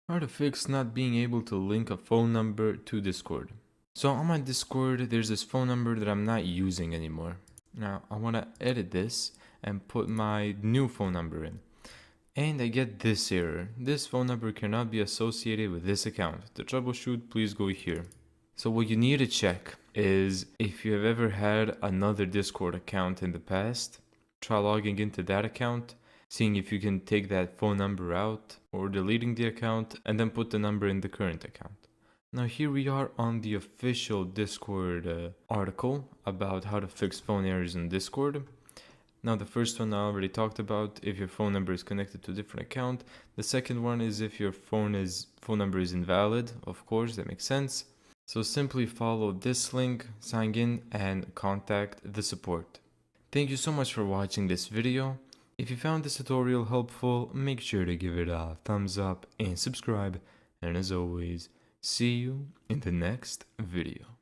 How to fix not being able to link a phone number to Discord. So on my Discord, there's this phone number that I'm not using anymore. Now I want to edit this and put my new phone number in. And I get this error. This phone number cannot be associated with this account. To troubleshoot, please go here. So what you need to check is if you have ever had another Discord account in the past, try logging into that account, seeing if you can take that phone number out or deleting the account and then put the number in the current account. Now here we are on the official Discord article about how to fix phone errors in Discord. Now the first one I already talked about, if your phone number is connected to a different account. The second one is if your phone number is invalid. Of course, that makes sense. So simply follow this link, sign in and contact the support. Thank you so much for watching this video. If you found this tutorial helpful, make sure to give it a thumbs up and subscribe. And as always, see you in the next video.